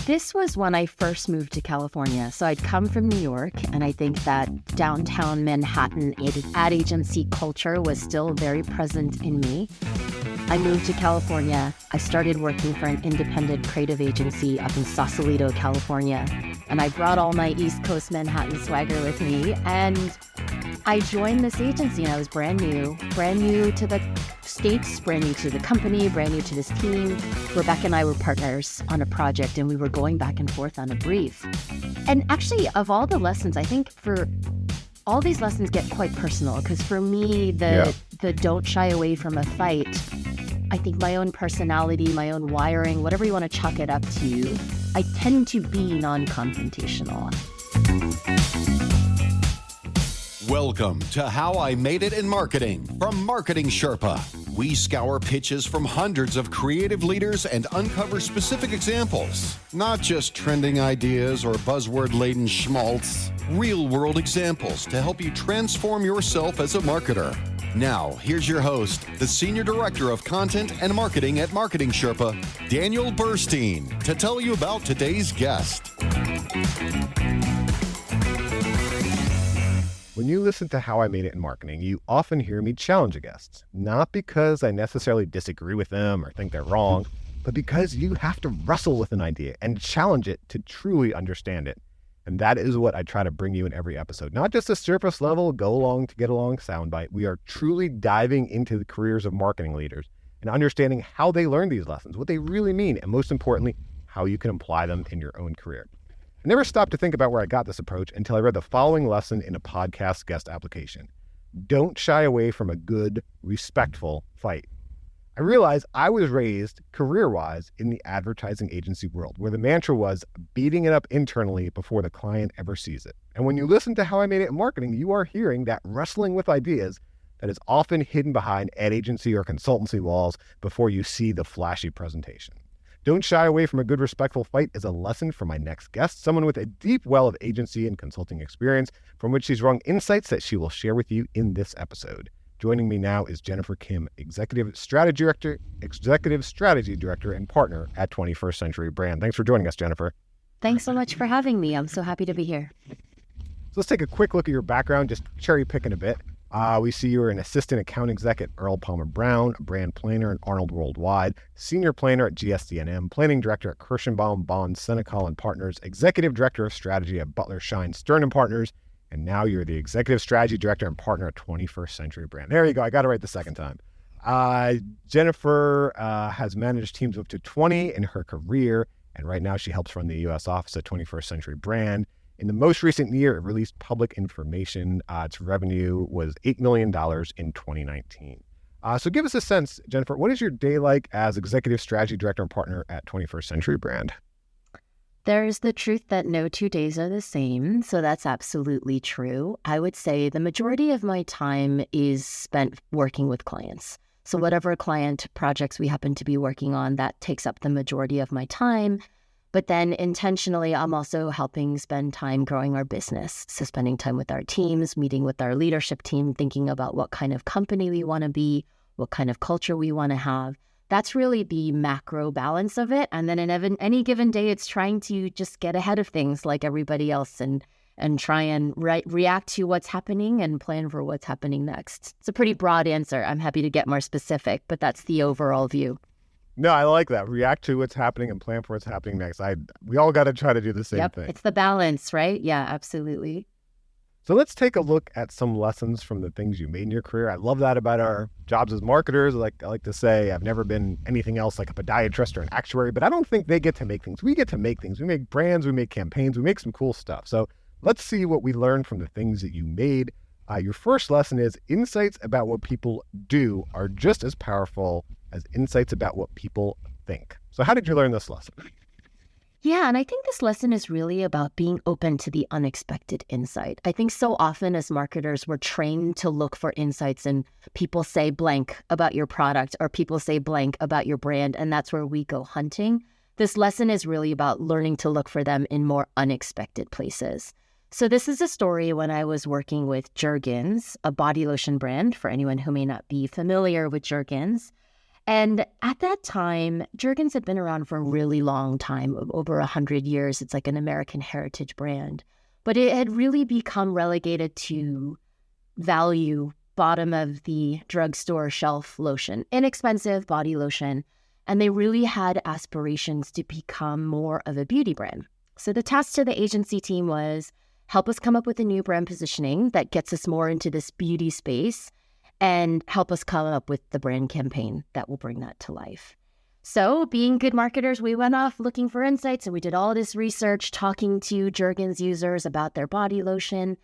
This was when I first moved to California. So I'd come from New York, and I think that downtown Manhattan ad agency culture was still very present in me. I moved to California. I started working for an independent creative agency up in Sausalito, California. And I brought all my East Coast Manhattan swagger with me. And I joined this agency, and I was brand new to the States, brand new to the company, brand new to this team. Rebecca and I were partners on a project, and we were going back and forth on a brief. And actually, of all the lessons, I think for all these lessons get quite personal, because for me, the don't shy away from a fight, I think my own personality, my own wiring, whatever you want to chalk it up to, I tend to be non-confrontational. Welcome to How I Made It in Marketing from Marketing Sherpa. We scour pitches from hundreds of creative leaders and uncover specific examples, not just trending ideas or buzzword-laden schmaltz, real-world examples to help you transform yourself as a marketer. Now, here's your host, the Senior Director of Content and Marketing at Marketing Sherpa, Daniel Burstein, to tell you about today's guest. When you listen to How I Made It in Marketing, you often hear me challenge guests, not because I necessarily disagree with them or think they're wrong, but because you have to wrestle with an idea and challenge it to truly understand it. And that is what I try to bring you in every episode. Not just a surface level, go along to get along soundbite. We are truly diving into the careers of marketing leaders and understanding how they learn these lessons, what they really mean, and most importantly, how you can apply them in your own career. I never stopped to think about where I got this approach until I read the following lesson in a podcast guest application. Don't shy away from a good, respectful fight. I realized I was raised career-wise in the advertising agency world, where the mantra was beating it up internally before the client ever sees it. And when you listen to How I Made It in Marketing, you are hearing that wrestling with ideas that is often hidden behind ad agency or consultancy walls before you see the flashy presentation. Don't shy away from a good, respectful fight is a lesson for my next guest, someone with a deep well of agency and consulting experience from which she's wrung insights that she will share with you in this episode. Joining me now is Jennifer Kim, Executive Strategy Director and Partner at 21st Century Brand. Thanks for joining us, Jennifer. Thanks so much for having me. I'm so happy to be here. So let's take a quick look at your background, just cherry picking a bit. We see you were an assistant account exec at Earl Palmer Brown, a brand planner at Arnold Worldwide, senior planner at GSD&M, planning director at Kirschenbaum, Bond, Senecal and Partners, executive director of strategy at Butler, Shine, Stern and Partners, and now you're the executive strategy director and partner at 21st Century Brand. There you go. I got it right the second time. Jennifer has managed teams up to 20 in her career, and right now she helps run the U.S. office at 21st Century Brand. In the most recent year, it released public information. Its revenue was $8 million in 2019. So give us a sense, Jennifer, what is your day like as executive strategy director and partner at 21st Century Brand? There's the truth that no 2 days are the same, so that's absolutely true. I would say the majority of my time is spent working with clients. So whatever client projects we happen to be working on, that takes up the majority of my time. But then intentionally, I'm also helping spend time growing our business. So spending time with our teams, meeting with our leadership team, thinking about what kind of company we want to be, what kind of culture we want to have. That's really the macro balance of it. And then in any given day, it's trying to just get ahead of things like everybody else and try and react to what's happening and plan for what's happening next. It's a pretty broad answer. I'm happy to get more specific, but that's the overall view. No, I like that. React to what's happening and plan for what's happening next. We all got to try to do the same thing. It's the balance, right? Yeah, absolutely. So let's take a look at some lessons from the things you made in your career. I love that about our jobs as marketers. I like to say I've never been anything else like a podiatrist or an actuary, but I don't think they get to make things. We get to make things. We make brands, we make campaigns, we make some cool stuff. So let's see what we learned from the things that you made. Your first lesson is insights about what people do are just as powerful as insights about what people think. So how did you learn this lesson? Yeah, and I think this lesson is really about being open to the unexpected insight. I think so often as marketers, we're trained to look for insights and people say blank about your product or people say blank about your brand, and that's where we go hunting. This lesson is really about learning to look for them in more unexpected places. So this is a story when I was working with Jergens, a body lotion brand, for anyone who may not be familiar with Jergens. And at that time, Jergens had been around for a really long time, over 100 years. It's like an American heritage brand. But it had really become relegated to value, bottom of the drugstore shelf lotion, inexpensive body lotion. And they really had aspirations to become more of a beauty brand. So the task to the agency team was help us come up with a new brand positioning that gets us more into this beauty space and help us come up with the brand campaign that will bring that to life. So being good marketers, we went off looking for insights and we did all this research, talking to Jergens users about their body lotion.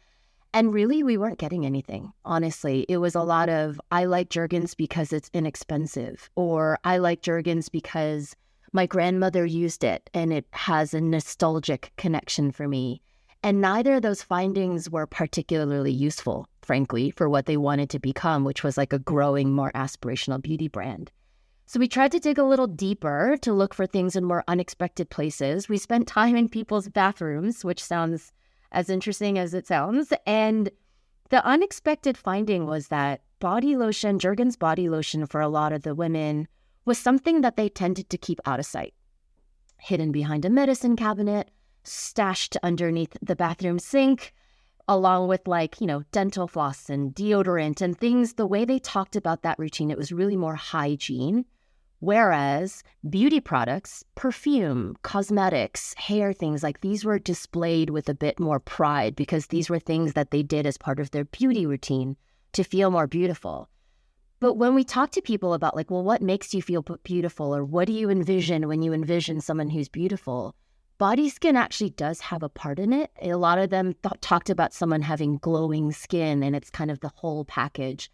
And really, we weren't getting anything. Honestly, it was a lot of, I like Jergens because it's inexpensive, or I like Jergens because my grandmother used it and it has a nostalgic connection for me. And neither of those findings were particularly useful, frankly, for what they wanted to become, which was like a growing, more aspirational beauty brand. So we tried to dig a little deeper to look for things in more unexpected places. We spent time in people's bathrooms, which sounds as interesting as it sounds. And the unexpected finding was that body lotion, Jergens body lotion for a lot of the women was something that they tended to keep out of sight, hidden behind a medicine cabinet, stashed underneath the bathroom sink, along with dental floss and deodorant and things. The way they talked about that routine, it was really more hygiene. Whereas beauty products, perfume, cosmetics, hair, things like these were displayed with a bit more pride because these were things that they did as part of their beauty routine to feel more beautiful. But when we talk to people about what makes you feel beautiful, or what do you envision when you envision someone who's beautiful, body skin actually does have a part in it. A lot of them talked about someone having glowing skin, and it's kind of the whole package.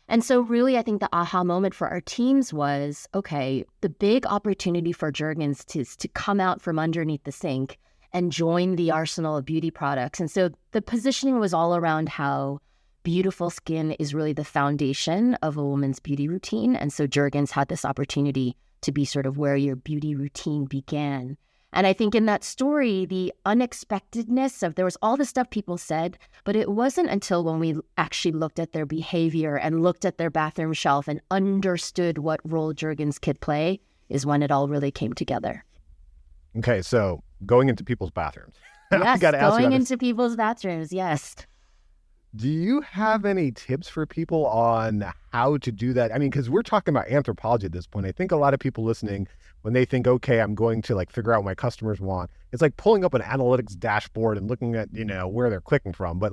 And so really, I think the aha moment for our teams was, okay, the big opportunity for Jergens is to come out from underneath the sink and join the arsenal of beauty products. And so the positioning was all around how beautiful skin is really the foundation of a woman's beauty routine. And so Jergens had this opportunity to be sort of where your beauty routine began. And I think in that story, the unexpectedness of, there was all the stuff people said, but it wasn't until when we actually looked at their behavior and looked at their bathroom shelf and understood what role Jergens could play is when it all really came together. Okay, so going into people's bathrooms. Yes, going into people's bathrooms, yes. Do you have any tips for people on how to do that? I mean, because we're talking about anthropology at this point. I think a lot of people listening, when they think, okay, I'm going to figure out what my customers want, it's like pulling up an analytics dashboard and looking at, where they're clicking from. But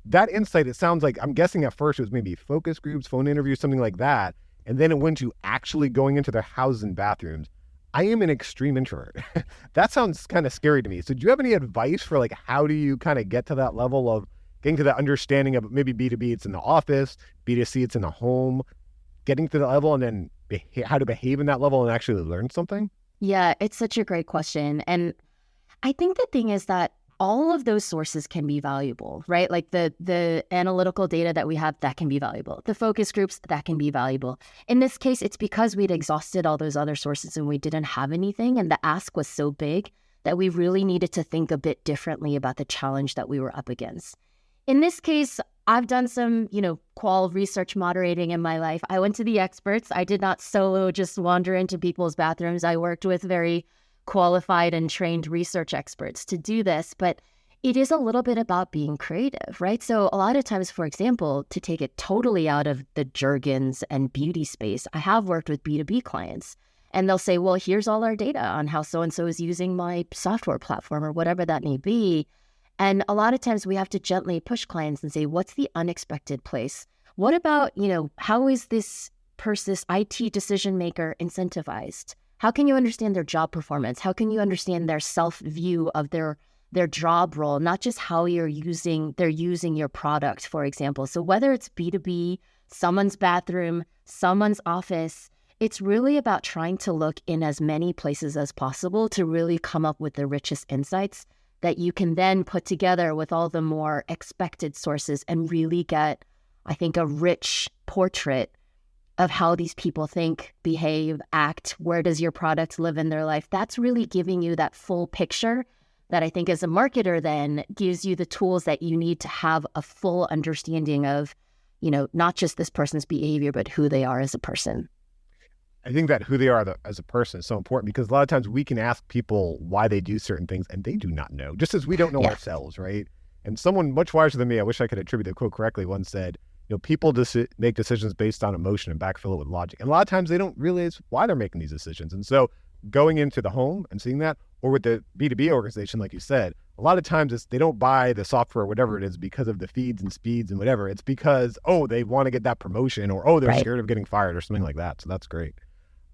that insight, it sounds like, I'm guessing at first it was maybe focus groups, phone interviews, something like that. And then it went to actually going into their houses and bathrooms. I am an extreme introvert. That sounds kind of scary to me. So do you have any advice for how do you kind of get to that level of getting to that understanding of maybe B2B, it's in the office, B2C, it's in the home, getting to that level and then how to behave in that level and actually learn something? Yeah, it's such a great question. And I think the thing is that all of those sources can be valuable, right? Like the analytical data that we have, that can be valuable. The focus groups, that can be valuable. In this case, it's because we'd exhausted all those other sources and we didn't have anything. And the ask was so big that we really needed to think a bit differently about the challenge that we were up against. In this case, I've done some, qual research moderating in my life. I went to the experts. I did not solo just wander into people's bathrooms. I worked with very qualified and trained research experts to do this, but it is a little bit about being creative, right? So a lot of times, for example, to take it totally out of the Jergens and beauty space, I have worked with B2B clients, and they'll say, well, here's all our data on how so-and-so is using my software platform or whatever that may be. And a lot of times we have to gently push clients and say, what's the unexpected place? What about, how is this IT decision maker incentivized? How can you understand their job performance? How can you understand their self-view of their job role, not just how they're using your product, for example. So whether it's B2B, someone's bathroom, someone's office, it's really about trying to look in as many places as possible to really come up with the richest insights that you can then put together with all the more expected sources and really get, I think, a rich portrait of how these people think, behave, act. Where does your product live in their life? That's really giving you that full picture that I think as a marketer then gives you the tools that you need to have a full understanding of, not just this person's behavior, but who they are as a person. I think that who they are as a person is so important, because a lot of times we can ask people why they do certain things and they do not know, just as we don't know ourselves, right? And someone much wiser than me, I wish I could attribute the quote correctly, once said, people make decisions based on emotion and backfill it with logic. And a lot of times they don't realize why they're making these decisions. And so going into the home and seeing that, or with the B2B organization, like you said, a lot of times they don't buy the software or whatever it is because of the feeds and speeds and whatever. It's because, they want to get that promotion, or, they're scared of getting fired or something like that. So that's great.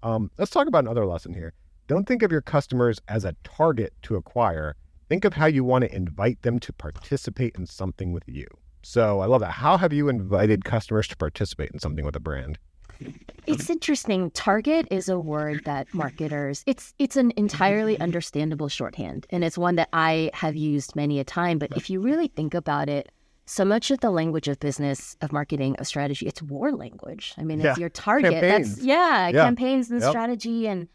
Let's talk about another lesson here. Don't think of your customers as a target to acquire. Think of how you want to invite them to participate in something with you. So I love that. How have you invited customers to participate in something with a brand? It's interesting. Target is a word that marketers, it's an entirely understandable shorthand. And it's one that I have used many a time. But if you really think about it, so much of the language of business, of marketing, of strategy, it's war language. I mean, it's your target. Campaigns. Campaigns and strategy and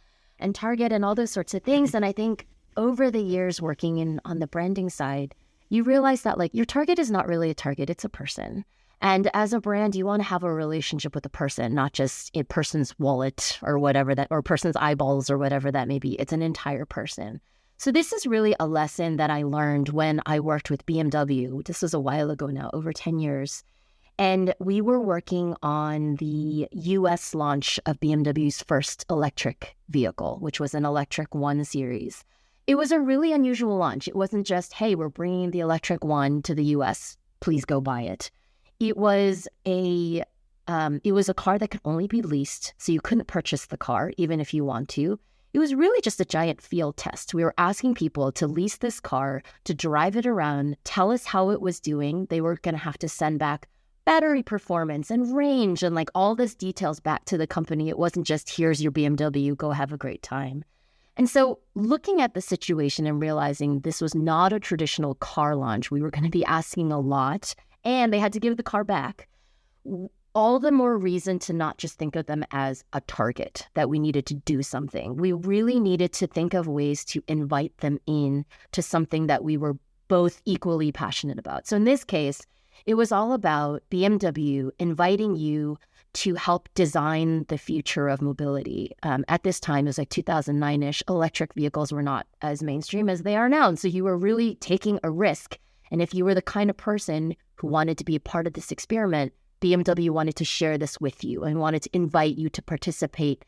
target and all those sorts of things. And I think over the years working on the branding side, you realize that your target is not really a target, it's a person. And as a brand, you want to have a relationship with a person, not just a person's wallet or whatever or person's eyeballs or whatever that may be. It's an entire person. So this is really a lesson that I learned when I worked with BMW. This was a while ago now, over 10 years. And we were working on the US launch of BMW's first electric vehicle, which was an Electric One series. It was a really unusual launch. It wasn't just, hey, we're bringing the Electric One to the US. Please go buy it. It was a car that could only be leased, so you couldn't purchase the car, even if you want to. It was really just a giant field test. We were asking people to lease this car, to drive it around, tell us how it was doing. They were going to have to send back battery performance and range and all this details back to the company. It wasn't just, here's your BMW, go have a great time. And so looking at the situation and realizing this was not a traditional car launch, we were going to be asking a lot, and they had to give the car back. All the more reason to not just think of them as a target, that we needed to do something. We really needed to think of ways to invite them in to something that we were both equally passionate about. So in this case, it was all about BMW inviting you to help design the future of mobility. At this time, it was 2009-ish, electric vehicles were not as mainstream as they are now. And so you were really taking a risk. And if you were the kind of person who wanted to be a part of this experiment, BMW wanted to share this with you and wanted to invite you to participate.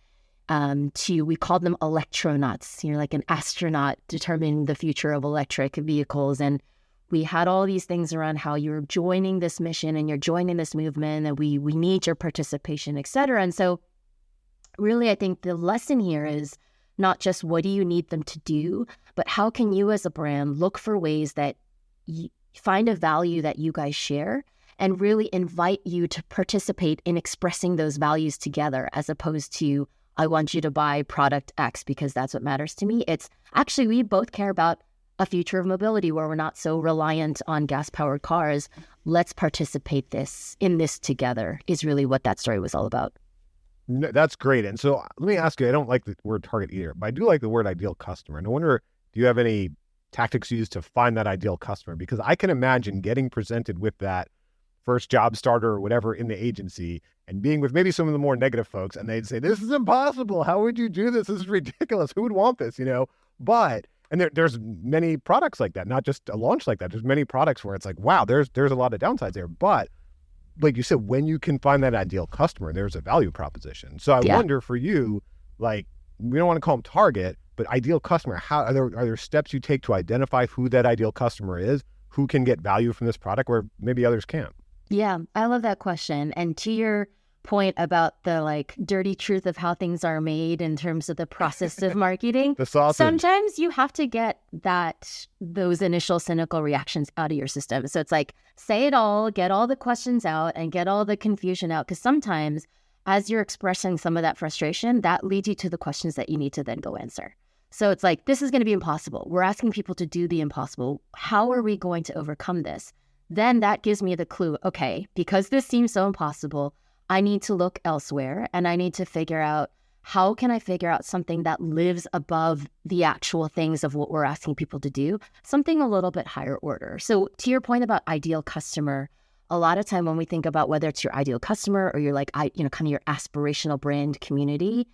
We called them electronauts. You're like an astronaut determining the future of electric vehicles. And we had all these things around how you're joining this mission and you're joining this movement, and we need your participation, et cetera. And so really, I think the lesson here is not just what do you need them to do, but how can you as a brand look for ways that find a value that you guys share and really invite you to participate in expressing those values together, as opposed to, I want you to buy product X because that's what matters to me. It's actually, we both care about a future of mobility where we're not so reliant on gas-powered cars. Let's participate in this together is really what that story was all about. No, that's great. And so let me ask you, I don't like the word target either, but I do like the word ideal customer. And I wonder, do you have any tactics used to find that ideal customer? Because I can imagine getting presented with that first job starter or whatever in the agency and being with maybe some of the more negative folks, and they'd say, this is impossible. How would you do this? This is ridiculous. Who would want this? But there's many products like that, not just a launch like that. There's many products where it's wow, there's a lot of downsides there. But like you said, when you can find that ideal customer, there's a value proposition. So I wonder for you, we don't want to call them target, but ideal customer, how are there steps you take to identify who that ideal customer is, who can get value from this product where maybe others can't? Yeah, I love that question. And to your point about the dirty truth of how things are made in terms of the process of marketing, the sausage. Sometimes you have to get those initial cynical reactions out of your system. So it's say it all, get all the questions out and get all the confusion out. Because sometimes as you're expressing some of that frustration, that leads you to the questions that you need to then go answer. So it's this is going to be impossible. We're asking people to do the impossible. How are we going to overcome this? Then that gives me the clue. Okay, because this seems so impossible, I need to look elsewhere, and I need to figure out, how can I figure out something that lives above the actual things of what we're asking people to do, something a little bit higher order. So to your point about ideal customer, a lot of time when we think about whether it's your ideal customer or your kind of your aspirational brand community,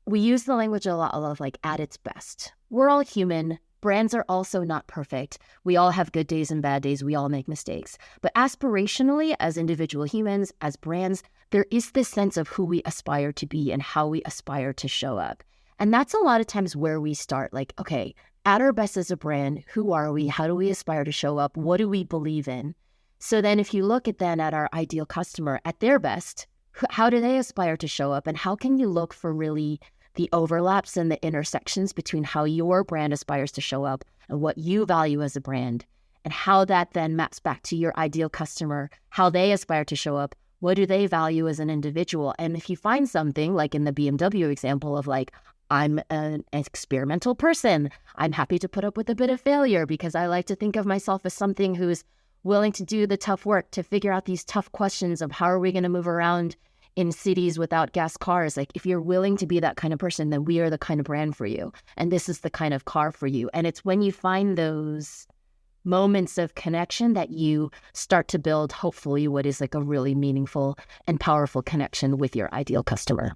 we use the language a lot of like at its best. We're all human. Brands are also not perfect. We all have good days and bad days. We all make mistakes. But aspirationally, as individual humans, as brands, there is this sense of who we aspire to be and how we aspire to show up. And that's a lot of times where we start. Like, okay, at our best as a brand, who are we? How do we aspire to show up? What do we believe in? So then if you look at our ideal customer at their best, how do they aspire to show up? And how can you look for really the overlaps and the intersections between how your brand aspires to show up and what you value as a brand, and how that then maps back to your ideal customer, how they aspire to show up, what do they value as an individual? And if you find something like in the BMW example of like, I'm an experimental person, I'm happy to put up with a bit of failure because I like to think of myself as something who's willing to do the tough work to figure out these tough questions of how are we going to move around in cities without gas cars. Like, if you're willing to be that kind of person, then we are the kind of brand for you. And this is the kind of car for you. And it's when you find those moments of connection that you start to build, hopefully, what is like a really meaningful and powerful connection with your ideal customer.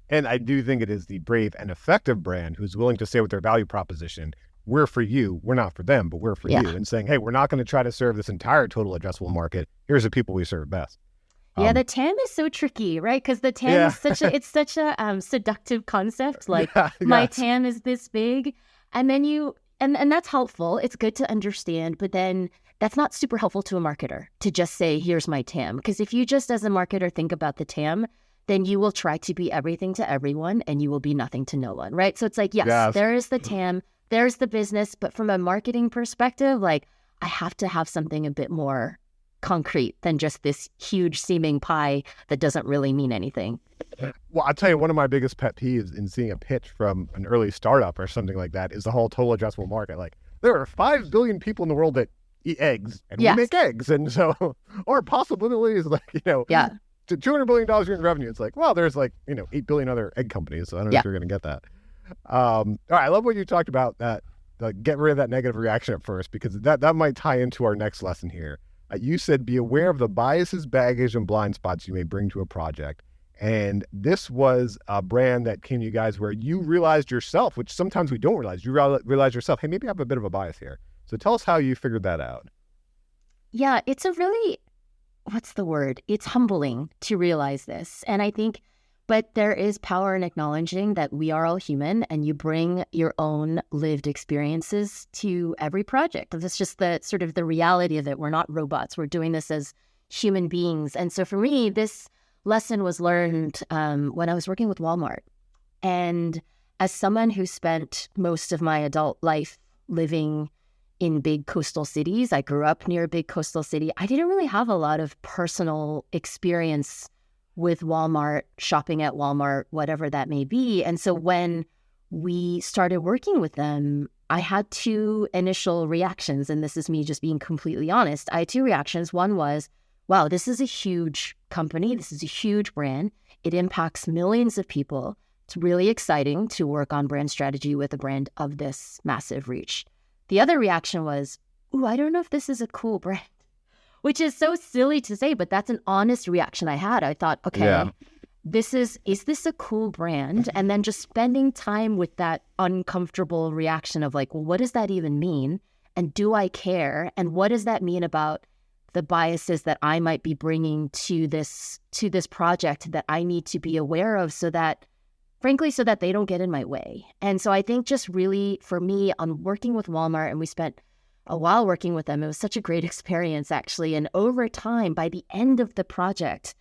And I do think it is the brave and effective brand who's willing to say with their value proposition, we're for you, we're not for them, but we're for you. And saying, hey, we're not going to try to serve this entire total addressable market. Here's the people we serve best. Yeah, the TAM is so tricky, right? Because the TAM is such a seductive concept. Like, my TAM is this big, and then and that's helpful. It's good to understand, but then that's not super helpful to a marketer to just say, here's my TAM. Because if you just as a marketer think about the TAM, then you will try to be everything to everyone and you will be nothing to no one, right? So it's like, yes, there is the TAM, there's the business, but from a marketing perspective, like, I have to have something a bit more concrete than just this huge seeming pie that doesn't really mean anything. Well, I'll tell you, one of my biggest pet peeves in seeing a pitch from an early startup or something like that is the whole total addressable market. Like, there are 5 billion people in the world that eat eggs, and we make eggs. And so, or possibilities like, to $200 billion in revenue. It's like, well, there's like, 8 billion other egg companies. So I don't know if you're going to get that. All right. I love what you talked about, that get rid of that negative reaction at first, because that might tie into our next lesson here. You said, be aware of the biases, baggage, and blind spots you may bring to a project. And this was a brand that came to you guys where you realized yourself, which sometimes we don't realize. You realize yourself, hey, maybe I have a bit of a bias here. So tell us how you figured that out. Yeah, it's a really, what's the word? It's humbling to realize this. And I think, but there is power in acknowledging that we are all human and you bring your own lived experiences to every project. That's just the sort of the reality of it. We're not robots. We're doing this as human beings. And so for me, this lesson was learned when I was working with Walmart. And as someone who spent most of my adult life living in big coastal cities, I grew up near a big coastal city. I didn't really have a lot of personal experience with Walmart, shopping at Walmart, whatever that may be. And so when we started working with them, I had 2 initial reactions. And this is me just being completely honest. I had 2 reactions. One was, wow, this is a huge company. This is a huge brand. It impacts millions of people. It's really exciting to work on brand strategy with a brand of this massive reach. The other reaction was, ooh, I don't know if this is a cool brand, which is so silly to say, but that's an honest reaction I had. I thought, okay, is this a cool brand? And then just spending time with that uncomfortable reaction of like, well, what does that even mean? And do I care? And what does that mean about the biases that I might be bringing to this project that I need to be aware of so that they don't get in my way? And so I think just really for me on working with Walmart, and we spent a while working with them, it was such a great experience actually. And over time, by the end of the project,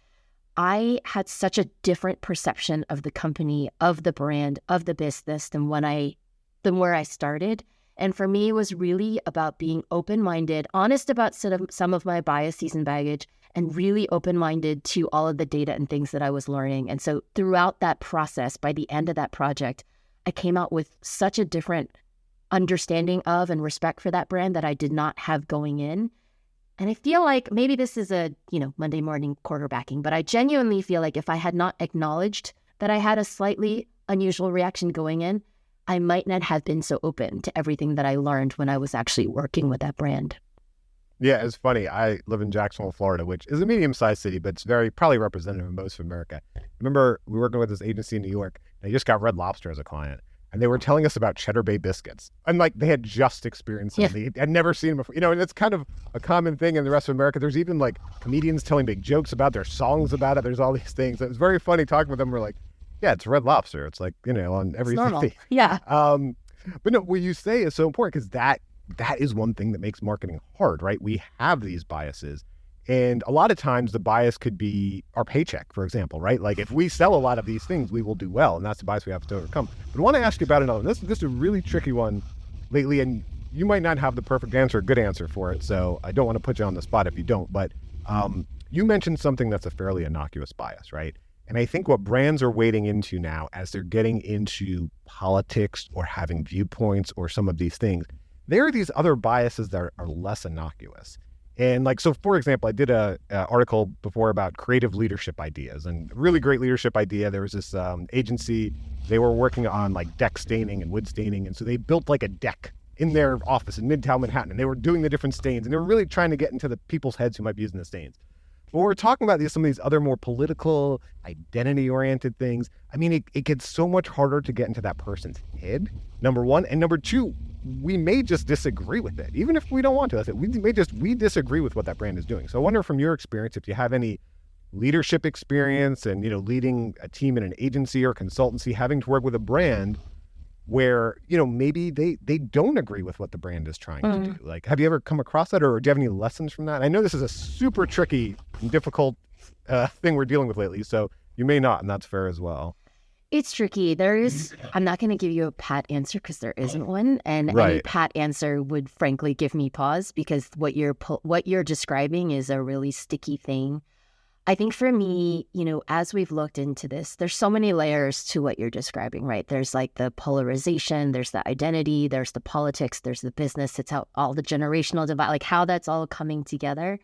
I had such a different perception of the company, of the brand, of the business than where I started. And for me, it was really about being open-minded, honest about some of my biases and baggage, and really open-minded to all of the data and things that I was learning. And so throughout that process, by the end of that project, I came out with such a different understanding of and respect for that brand that I did not have going in. And I feel like maybe this is a, Monday morning quarterbacking, but I genuinely feel like if I had not acknowledged that I had a slightly unusual reaction going in, I might not have been so open to everything that I learned when I was actually working with that brand. Yeah, it's funny. I live in Jacksonville, Florida, which is a medium-sized city, but it's probably representative of most of America. I remember we were working with this agency in New York, They just got Red Lobster as a client. And they were telling us about Cheddar Bay biscuits. And like they had just experienced them. They had never seen them before. You know, and it's kind of a common thing in the rest of America. There's even like comedians telling big jokes about their songs about it. There's all these things. It was very funny talking with them. We're like, yeah, it's Red Lobster. It's like, you know, on every normal. Yeah. But no, what you say is so important because that is one thing that makes marketing hard, right? We have these biases. And a lot of times the bias could be our paycheck, for example, right? Like if we sell a lot of these things, we will do well. And that's the bias we have to overcome. But I want to ask you about another one. This is a really tricky one lately. And you might not have the perfect answer, a good answer for it. So I don't want to put you on the spot if you don't. But you mentioned something that's a fairly innocuous bias, right? And I think what brands are wading into now as they're getting into politics or having viewpoints or some of these things, there are these other biases that are less innocuous. And like, so for example, I did a article before about creative leadership ideas and really great leadership idea. There was this agency, they were working on like deck staining and wood staining. And so they built like a deck in their office in Midtown Manhattan, and they were doing the different stains and they were really trying to get into the people's heads who might be using the stains. But we're talking about some of these other more political, identity-oriented things. I mean, it gets so much harder to get into that person's head, number one. And number two, we may just disagree with it. Even if we don't want to, we disagree with what that brand is doing. So I wonder from your experience, if you have any leadership experience and, you know, leading a team in an agency or consultancy, having to work with a brand where, you know, maybe they don't agree with what the brand is trying to do. Like, have you ever come across that, or do you have any lessons from that? I know this is a super tricky and difficult thing we're dealing with lately, so you may not, and that's fair as well. It's tricky. I'm not going to give you a pat answer because there isn't one. And Right. any pat answer would frankly give me pause because what you're describing is a really sticky thing. I think for me, you know, as we've looked into this, there's so many layers to what you're describing, right? There's like the polarization, there's the identity, there's the politics, there's the business. It's how all the generational divide, like how that's all coming together.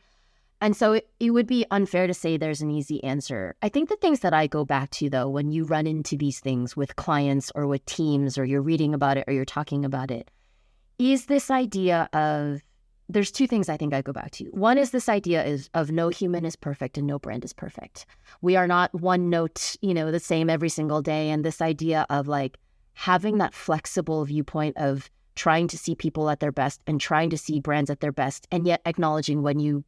And so it would be unfair to say there's an easy answer. I think the things that I go back to, though, when you run into these things with clients or with teams or you're reading about it or you're talking about it, is this idea of, there's two things I think I go back to. One is this idea of no human is perfect and no brand is perfect. We are not one note, you know, the same every single day. And this idea of like having that flexible viewpoint of trying to see people at their best and trying to see brands at their best, and yet acknowledging when you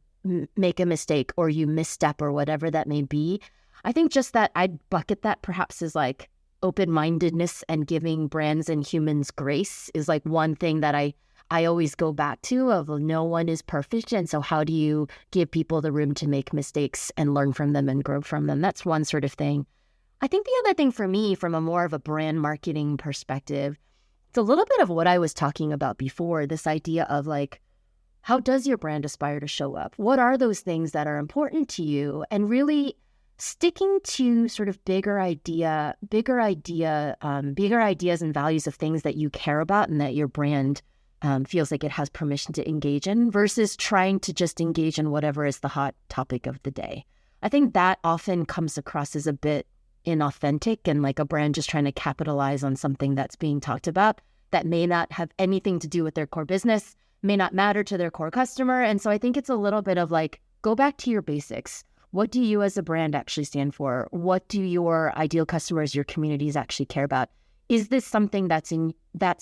make a mistake or you misstep or whatever that may be. I think just that I'd bucket that perhaps as like open-mindedness and giving brands and humans grace is like one thing that I always go back to of no one is perfect. And so how do you give people the room to make mistakes and learn from them and grow from them? That's one sort of thing. I think the other thing for me from a more of a brand marketing perspective, it's a little bit of what I was talking about before, this idea of like, how does your brand aspire to show up? What are those things that are important to you? And really sticking to sort of bigger ideas and values of things that you care about and that your brand feels like it has permission to engage in versus trying to just engage in whatever is the hot topic of the day. I think that often comes across as a bit inauthentic and like a brand just trying to capitalize on something that's being talked about that may not have anything to do with their core business, may not matter to their core customer. And so I think it's a little bit of like, go back to your basics. What do you as a brand actually stand for? What do your ideal customers, your communities actually care about? Is this something that's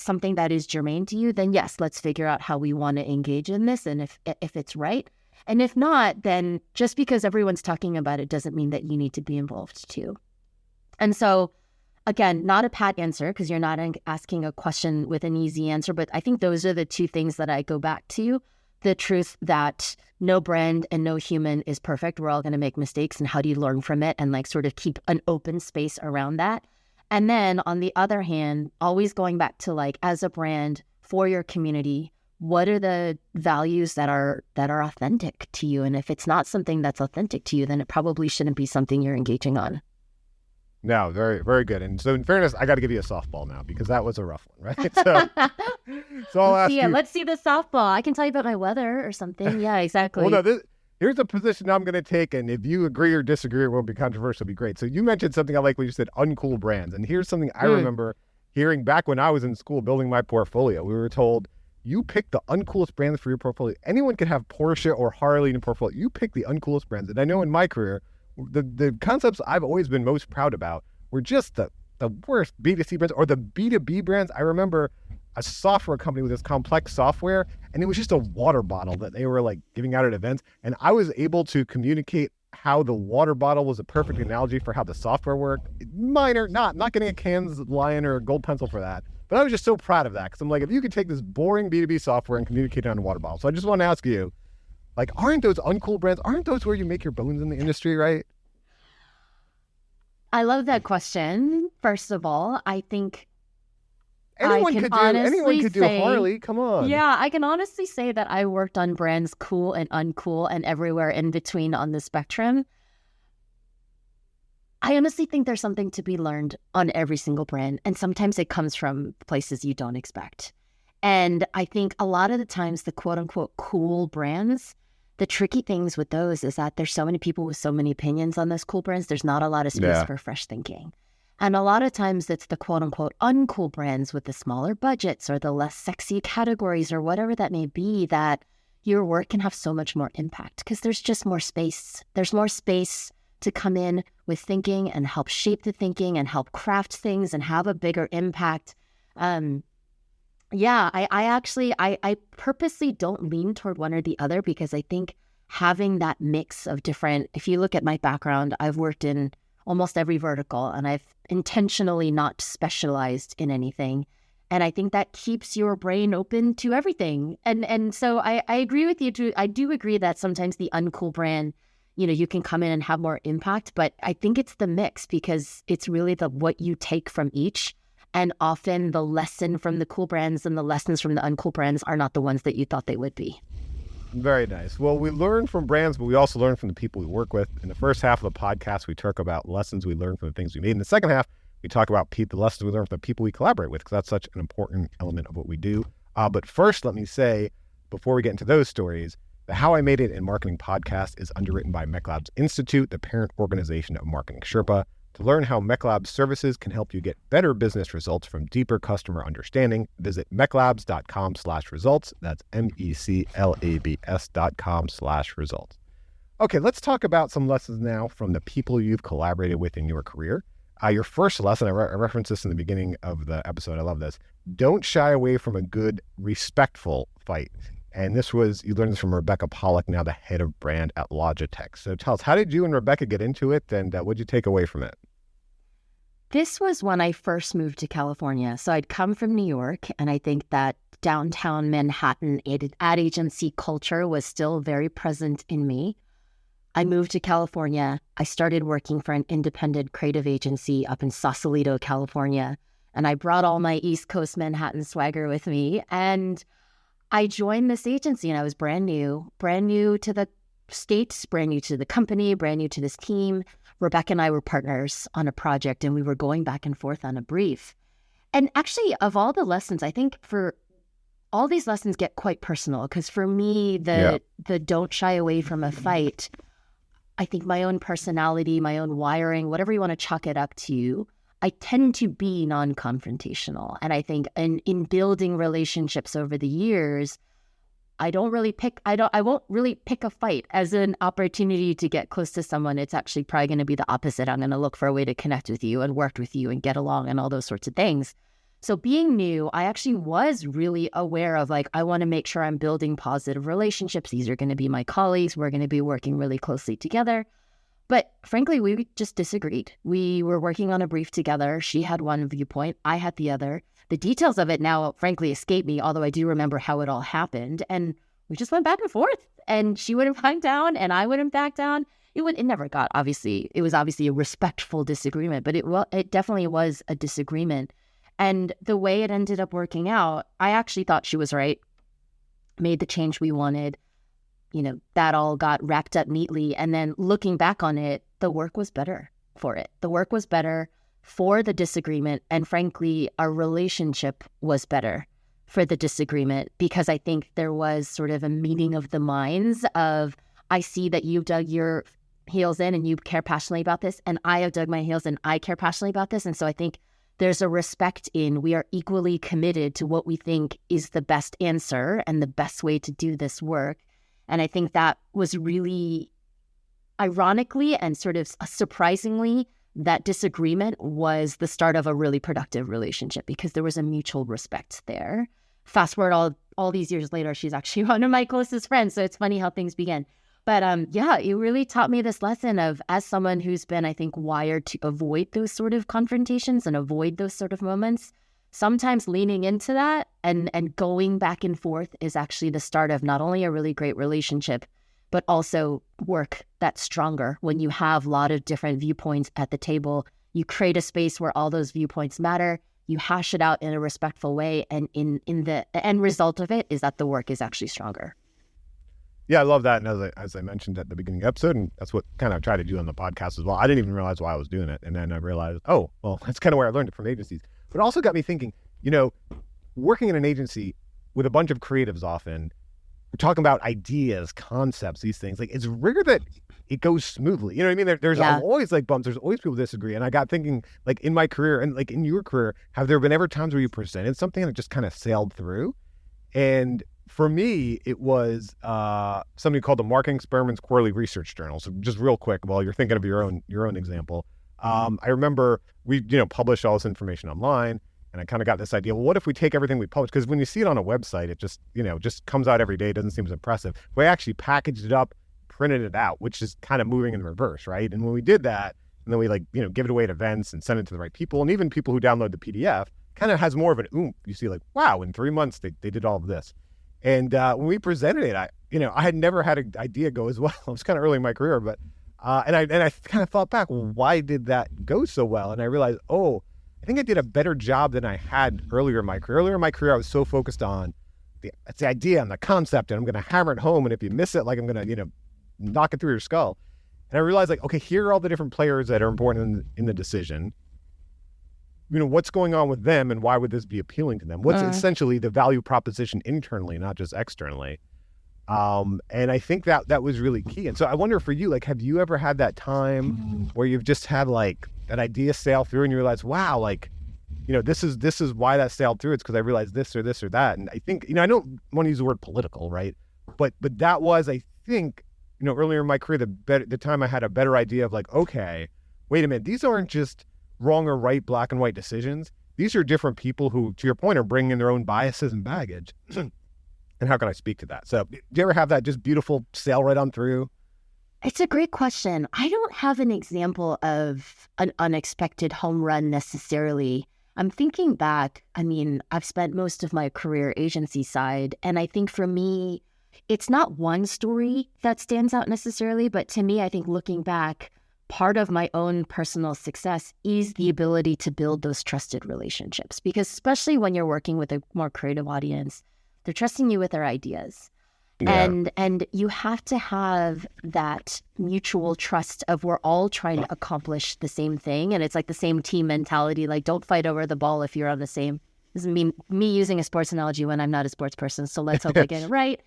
something that is germane to you? Then yes, let's figure out how we want to engage in this and if it's right. And if not, then just because everyone's talking about it doesn't mean that you need to be involved too. And so again, not a pat answer because you're not asking a question with an easy answer, but I think those are the two things that I go back to. The truth that no brand and no human is perfect. We're all going to make mistakes, and how do you learn from it and like sort of keep an open space around that. And then on the other hand, always going back to like as a brand for your community, what are the values that are authentic to you? And if it's not something that's authentic to you, then it probably shouldn't be something you're engaging on. No, very, very good. And so in fairness, I got to give you a softball now because that was a rough one, right? So I'll ask you. Let's see the softball. I can tell you about my weather or something. Yeah, exactly. Well, no, here's a position I'm going to take. And if you agree or disagree, it won't be controversial. It'll be great. So you mentioned something I like when you said uncool brands. And here's something I remember hearing back when I was in school building my portfolio. We were told, you pick the uncoolest brands for your portfolio. Anyone can have Porsche or Harley in a portfolio. You pick the uncoolest brands. And I know in my career, the concepts I've always been most proud about were just the the worst B2C brands or the B2B brands. I remember a software company with this complex software, and it was just a water bottle that they were like giving out at events. And I was able to communicate how the water bottle was a perfect analogy for how the software worked. Minor, not getting a Cannes Lion or a gold pencil for that. But I was just so proud of that because I'm like, if you could take this boring B2B software and communicate it on a water bottle. So I just want to ask you, like, aren't those uncool brands, aren't those where you make your bones in the industry, right? I love that question. First of all, I think Anyone could do Harley. Come on. Yeah, I can honestly say that I worked on brands cool and uncool and everywhere in between on the spectrum. I honestly think there's something to be learned on every single brand. And sometimes it comes from places you don't expect. And I think a lot of the times the quote unquote cool brands, the tricky things with those is that there's so many people with so many opinions on those cool brands. There's not a lot of space for fresh thinking. And a lot of times it's the quote unquote uncool brands with the smaller budgets or the less sexy categories or whatever that may be that your work can have so much more impact because there's just more space. There's more space to come in with thinking and help shape the thinking and help craft things and have a bigger impact. I purposely don't lean toward one or the other because I think having that mix of different, if you look at my background, I've worked in almost every vertical and I've intentionally not specialized in anything. And I think that keeps your brain open to everything. And so I agree with you too. I do agree that sometimes the uncool brand, you can come in and have more impact, but I think it's the mix because it's really what you take from each. And often the lesson from the cool brands and the lessons from the uncool brands are not the ones that you thought they would be. Very nice. Well, we learn from brands, but we also learn from the people we work with. In the first half of the podcast, we talk about lessons we learned from the things we made. In the second half, we talk about the lessons we learn from the people we collaborate with, because that's such an important element of what we do. But first, let me say, before we get into those stories, the How I Made It in Marketing podcast is underwritten by MECLabs Institute, the parent organization of Marketing Sherpa. To learn how MECLabs services can help you get better business results from deeper customer understanding, visit meclabs.com/results. That's MECLABS.com/results. Okay, let's talk about some lessons now from the people you've collaborated with in your career. Your first lesson, I referenced this in the beginning of the episode. I love this. Don't shy away from a good, respectful fight. And you learned this from Rebecca Pollock, now the head of brand at Logitech. So tell us, how did you and Rebecca get into it, and what did you take away from it? This was when I first moved to California. So I'd come from New York, and I think that downtown Manhattan ad agency culture was still very present in me. I moved to California. I started working for an independent creative agency up in Sausalito, California. And I brought all my East Coast Manhattan swagger with me. And I joined this agency, and I was brand new to the states, brand new to the company, brand new to this team. Rebecca and I were partners on a project, and we were going back and forth on a brief. And actually, of all the lessons, I think for all these lessons get quite personal, because for me, the don't shy away from a fight, I think my own personality, my own wiring, whatever you want to chalk it up to, I tend to be non-confrontational. And I think in building relationships over the years, I won't really pick a fight as an opportunity to get close to someone. It's actually probably going to be the opposite. I'm going to look for a way to connect with you and work with you and get along and all those sorts of things. So being new, I actually was really aware of I want to make sure I'm building positive relationships. These are going to be my colleagues. We're going to be working really closely together. But frankly, we just disagreed. We were working on a brief together. She had one viewpoint. I had the other. The details of it now, frankly, escape me, although I do remember how it all happened. And we just went back and forth. And she wouldn't back down, and I wouldn't back down. It never got, obviously, it was obviously a respectful disagreement, but it definitely was a disagreement. And the way it ended up working out, I actually thought she was right, made the change we wanted. That all got wrapped up neatly. And then looking back on it, the work was better for it. The work was better for the disagreement. And frankly, our relationship was better for the disagreement, because I think there was sort of a meeting of the minds of, I see that you've dug your heels in and you care passionately about this, and I have dug my heels in, I care passionately about this. And so I think there's a respect in, we are equally committed to what we think is the best answer and the best way to do this work. And I think that was really, ironically and sort of surprisingly, that disagreement was the start of a really productive relationship because there was a mutual respect there. Fast forward all these years later, she's actually one of my closest friends. So it's funny how things began. But yeah, it really taught me this lesson of, as someone who's been, I think, wired to avoid those sort of confrontations and avoid those sort of moments, sometimes leaning into that and going back and forth is actually the start of not only a really great relationship, but also work that's stronger. When you have a lot of different viewpoints at the table, you create a space where all those viewpoints matter, you hash it out in a respectful way, and in the end result of it is that the work is actually stronger. Yeah, I love that. And as I mentioned at the beginning of the episode, and that's what kind of I try to do on the podcast as well. I didn't even realize why I was doing it. And then I realized, oh, well, that's kind of where I learned it from agencies. But it also got me thinking, working in an agency with a bunch of creatives often, we're talking about ideas, concepts, these things. Like, it's rare that it goes smoothly. You know what I mean? There's always like bumps. There's always people disagree. And I got thinking, like, in my career and like in your career, have there been ever times where you presented something and it just kind of sailed through? And for me, it was something called the Marketing Experiments Quarterly Research Journal. So just real quick, while you're thinking of your own example, I remember we published all this information online, and I kind of got this idea. Well, what if we take everything we publish? Because when you see it on a website, it just just comes out every day. It doesn't seem as impressive. We actually packaged it up, printed it out, which is kind of moving in reverse, right? And when we did that, and then we give it away at events and send it to the right people, and even people who download the PDF, kind of has more of an oomph. You see, like, wow, in 3 months they did all of this. And when we presented it, I had never had an idea go as well. I was kind of early in my career, but and I kind of thought back, well, why did that go so well? And I realized, I think I did a better job than I had earlier in my career. Earlier in my career, I was so focused on the idea and the concept, and I'm going to hammer it home. And if you miss it, like, I'm going to knock it through your skull. And I realized, like, okay, here are all the different players that are important in the decision. What's going on with them, and why would this be appealing to them? What's essentially the value proposition internally, not just externally? And I think that was really key. And so I wonder for you, like, have you ever had that time where you've just had like an idea sail through and you realize, wow, like, this is why that sailed through. It's because I realized this or this or that. And I think, I don't want to use the word political, right? But that was, I think, earlier in my career, the time I had a better idea of like, okay, wait a minute, these aren't just wrong or right, black and white decisions. These are different people who, to your point, are bringing in their own biases and baggage. And how can I speak to that? So do you ever have that just beautiful sail right on through? It's a great question. I don't have an example of an unexpected home run necessarily. I'm thinking back. I've spent most of my career agency side. And I think for me, it's not one story that stands out necessarily. But to me, I think looking back, part of my own personal success is the ability to build those trusted relationships, because especially when you're working with a more creative audience, they're trusting you with their ideas. Yeah. And you have to have that mutual trust of we're all trying to accomplish the same thing. And it's like the same team mentality, like, don't fight over the ball if you're on the same. This doesn't mean me using a sports analogy when I'm not a sports person. So let's hope I get it right.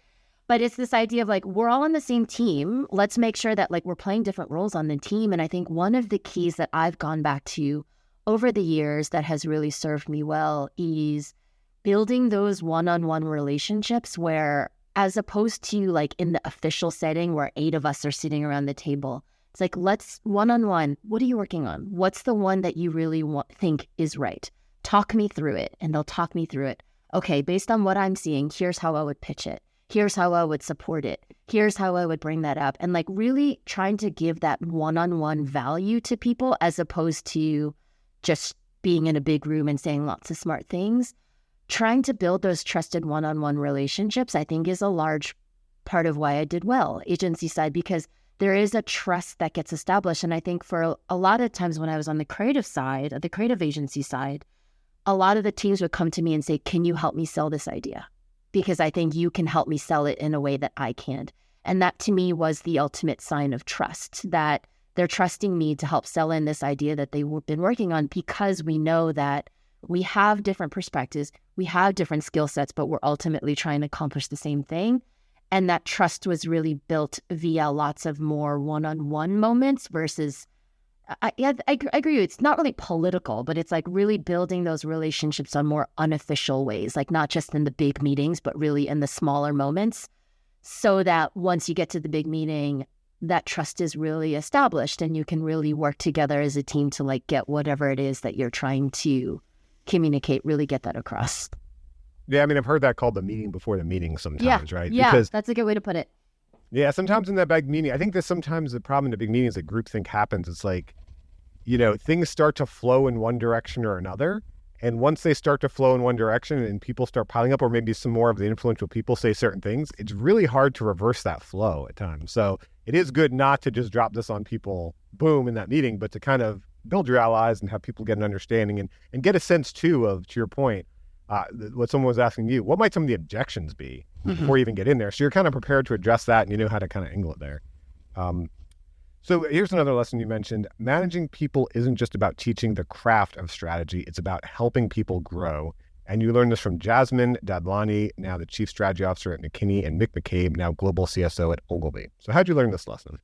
But it's this idea of like, we're all on the same team. Let's make sure that like we're playing different roles on the team. And I think one of the keys that I've gone back to over the years that has really served me well is building those one-on-one relationships where, as opposed to like in the official setting where 8 of us are sitting around the table, it's like, let's one-on-one. What are you working on? What's the one that you really think is right? Talk me through it. And they'll talk me through it. Okay, based on what I'm seeing, here's how I would pitch it. Here's how I would support it. Here's how I would bring that up. And like really trying to give that one-on-one value to people as opposed to just being in a big room and saying lots of smart things. Trying to build those trusted one-on-one relationships, I think, is a large part of why I did well agency side, because there is a trust that gets established. And I think for a lot of times when I was on the creative side, the creative agency side, a lot of the teams would come to me and say, can you help me sell this idea? Because I think you can help me sell it in a way that I can't. And that to me was the ultimate sign of trust, that they're trusting me to help sell in this idea that they've been working on, because we know that we have different perspectives, we have different skill sets, but we're ultimately trying to accomplish the same thing. And that trust was really built via lots of more one-on-one moments versus, I agree. It's not really political, but it's like really building those relationships on more unofficial ways, like not just in the big meetings, but really in the smaller moments, so that once you get to the big meeting, that trust is really established and you can really work together as a team to like get whatever it is that you're trying to communicate, really get that across. Yeah, I mean, I've heard that called the meeting before the meeting sometimes, right? Yeah, because that's a good way to put it. Yeah, sometimes in that big meeting, I think that sometimes the problem in the big meetings that groupthink happens. It's like, you know, things start to flow in one direction or another. And once they start to flow in one direction and people start piling up, or maybe some more of the influential people say certain things, it's really hard to reverse that flow at times. So it is good not to just drop this on people, boom, in that meeting, but to kind of build your allies and have people get an understanding and get a sense too of, to your point, what someone was asking you, what might some of the objections be before you even get in there? So you're kind of prepared to address that and you know how to kind of angle it there. So here's another lesson you mentioned. Managing people isn't just about teaching the craft of strategy. It's about helping people grow. And you learned this from Jasmine Dadlani, now the Chief Strategy Officer at McKinney, and Mick McCabe, now Global CSO at Ogilvy. So how'd you learn this lesson?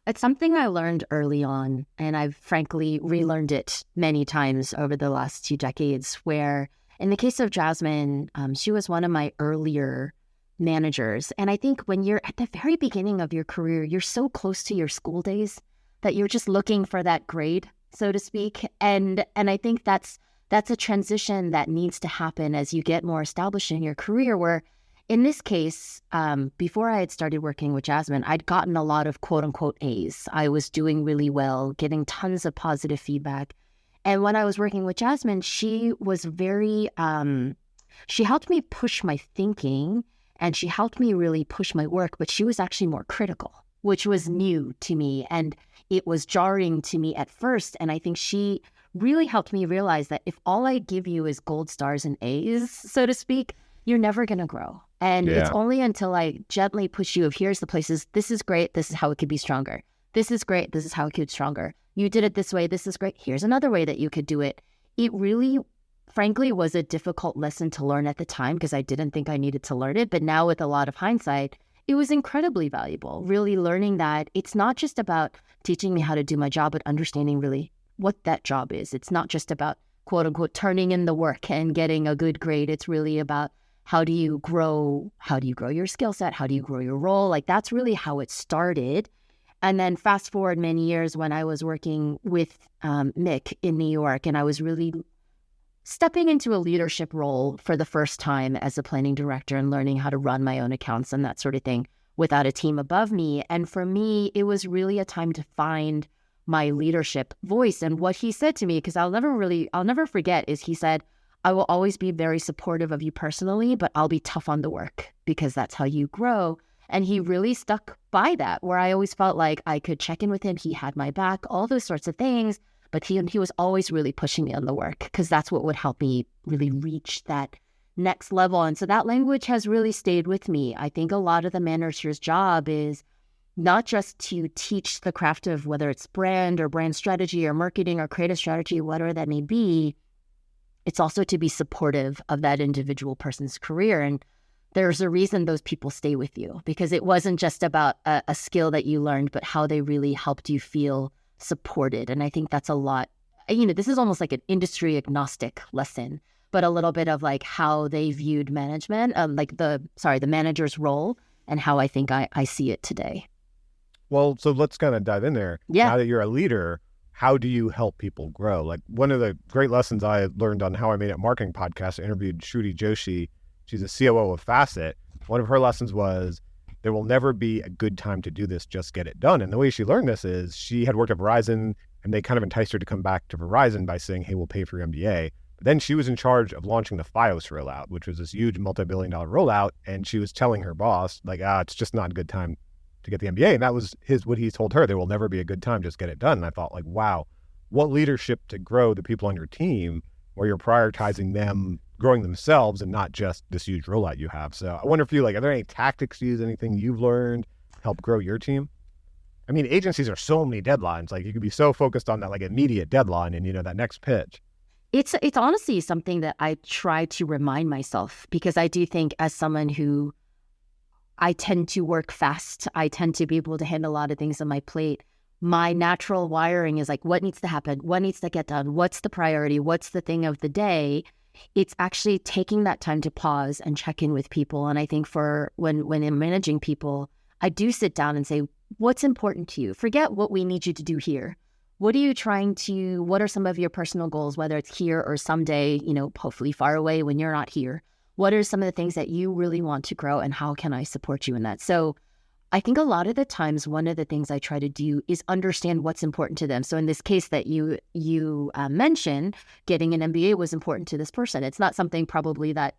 It's something I learned early on, and I've frankly relearned it many times over the last 2 decades, where in the case of Jasmine, she was one of my earlier managers. And I think when you're at the very beginning of your career, you're so close to your school days that you're just looking for that grade, so to speak. And I think that's a transition that needs to happen as you get more established in your career, where in this case, before I had started working with Jasmine, I'd gotten a lot of quote unquote A's. I was doing really well, getting tons of positive feedback. And when I was working with Jasmine, she was very, she helped me push my thinking and she helped me really push my work, but she was actually more critical, which was new to me. And it was jarring to me at first. And I think she really helped me realize that if all I give you is gold stars and A's, so to speak, you're never going to grow. And it's only until I gently push you of here's the places, this is great, this is how it could be stronger. This is great, this is how it could be stronger. You did it this way, this is great, here's another way that you could do it. It really, frankly, was a difficult lesson to learn at the time because I didn't think I needed to learn it. But now with a lot of hindsight, it was incredibly valuable, really learning that it's not just about teaching me how to do my job, but understanding really what that job is. It's not just about, quote unquote, turning in the work and getting a good grade. It's really about how do you grow your skill set? How do you grow your role? Like that's really how it started. And then fast forward many years when I was working with Mick in New York, and I was really stepping into a leadership role for the first time as a planning director and learning how to run my own accounts and that sort of thing without a team above me. And for me, it was really a time to find my leadership voice. And what he said to me, because I'll never forget, is he said, I will always be very supportive of you personally, but I'll be tough on the work because that's how you grow. And he really stuck by that, where I always felt like I could check in with him. He had my back, all those sorts of things. But he was always really pushing me on the work because that's what would help me really reach that next level. And so that language has really stayed with me. I think a lot of the manager's job is not just to teach the craft of whether it's brand or brand strategy or marketing or creative strategy, whatever that may be. It's also to be supportive of that individual person's career. And there's a reason those people stay with you, because it wasn't just about a skill that you learned, but how they really helped you feel supported. And I think that's a lot, this is almost like an industry agnostic lesson, but a little bit of like how they viewed management, the manager's role and how I think I see it today. Well, so let's kind of dive in there. Yeah. Now that you're a leader, how do you help people grow? Like one of the great lessons I learned on How I Made It Marketing podcast, I interviewed Shruti Joshi. She's a COO of Facet. One of her lessons was there will never be a good time to do this. Just get it done. And the way she learned this is she had worked at Verizon and they kind of enticed her to come back to Verizon by saying, hey, we'll pay for your MBA. But then she was in charge of launching the Fios rollout, which was this huge multi-billion-dollar rollout. And she was telling her boss, like, it's just not a good time to get the MBA. And that was what he told her. There will never be a good time. Just get it done. And I thought, like, wow, what leadership to grow the people on your team where you're prioritizing them growing themselves and not just this huge rollout you have. So I wonder if are there any tactics you use, anything you've learned to help grow your team? I mean, agencies are so many deadlines. Like you could be so focused on that like immediate deadline and that next pitch. It's honestly something that I try to remind myself, because I do think as someone who I tend to work fast, I tend to be able to handle a lot of things on my plate. My natural wiring is like, what needs to happen? What needs to get done? What's the priority? What's the thing of the day? It's actually taking that time to pause and check in with people. And I think for when I'm managing people, I do sit down and say, what's important to you? Forget what we need you to do here. What are some of your personal goals, whether it's here or someday, hopefully far away when you're not here? What are some of the things that you really want to grow, and how can I support you in that? So I think a lot of the times, one of the things I try to do is understand what's important to them. So in this case that you mentioned, getting an MBA was important to this person. It's not something probably that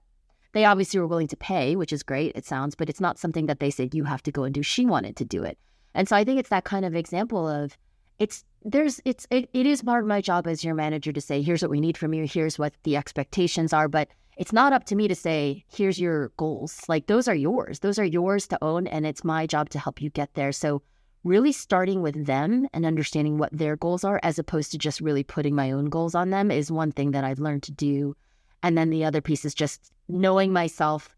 they obviously were willing to pay, which is great, it sounds, but it's not something that they said you have to go and do. She wanted to do it. And so I think it's that kind of example of it is part of my job as your manager to say, here's what we need from you, here's what the expectations are, but it's not up to me to say, here's your goals. Like, those are yours to own, and it's my job to help you get there. So really starting with them and understanding what their goals are, as opposed to just really putting my own goals on them, is one thing that I've learned to do. And then the other piece is just knowing myself,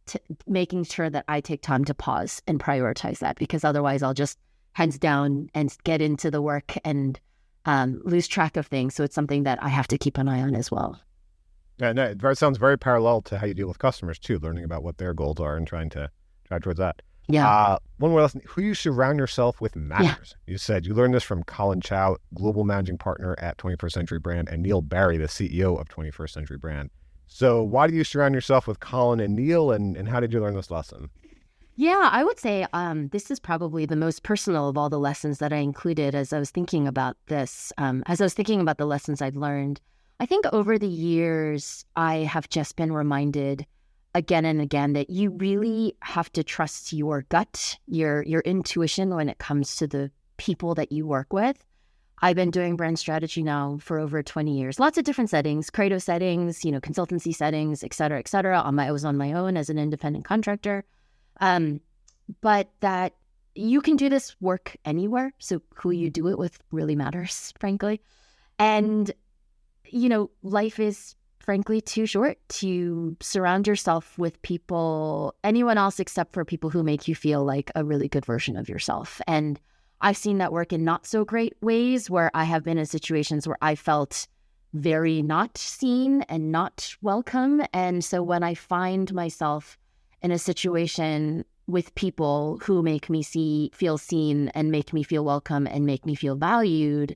making sure that I take time to pause and prioritize that, because otherwise I'll just heads down and get into the work and lose track of things. So it's something that I have to keep an eye on as well. Yeah, no, it sounds very parallel to how you deal with customers too, learning about what their goals are and trying to drive towards that. Yeah. One more lesson: who you surround yourself with matters. Yeah. You said you learned this from Colin Chow, global managing partner at 21st Century Brand, and Neil Barry, the CEO of 21st Century Brand. So why do you surround yourself with Colin and Neil, and how did you learn this lesson? Yeah, I would say this is probably the most personal of all the lessons that I included as I was thinking about this. As I was thinking about the lessons I've learned, I think over the years, I have just been reminded again and again that you really have to trust your gut, your intuition when it comes to the people that you work with. I've been doing brand strategy now for over 20 years. Lots of different settings, creative settings, consultancy settings, et cetera, et cetera. I was on my own as an independent contractor. But that you can do this work anywhere. So who you do it with really matters, frankly. And, life is frankly too short to surround yourself with people, anyone else except for people who make you feel like a really good version of yourself. And I've seen that work in not so great ways, where I have been in situations where I felt very not seen and not welcome. And so when I find myself in a situation with people who make me feel seen and make me feel welcome and make me feel valued,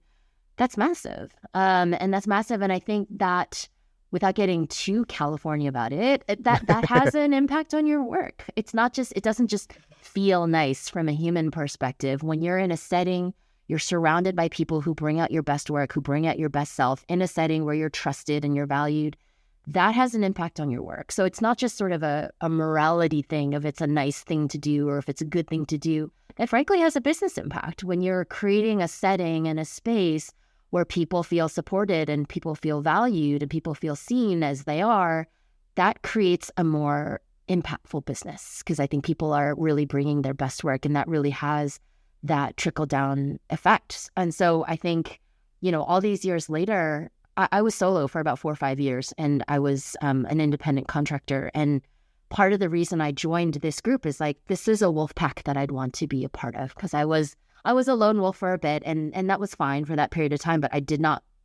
that's massive. And that's massive. And I think that, without getting too California about it, that has an impact on your work. It doesn't just feel nice from a human perspective. When you're in a setting, you're surrounded by people who bring out your best work, who bring out your best self, in a setting where you're trusted and you're valued, that has an impact on your work. So it's not just sort of a morality thing of it's a nice thing to do or if it's a good thing to do. It frankly has a business impact. When you're creating a setting and a space where people feel supported and people feel valued and people feel seen as they are, that creates a more impactful business, because I think people are really bringing their best work, and that really has that trickle-down effect. And so I think, all these years later, I was solo for about 4 or 5 years, and I was an independent contractor. And part of the reason I joined this group is this is a wolf pack that I'd want to be a part of, because I was a lone wolf for a bit, and that was fine for that period of time, but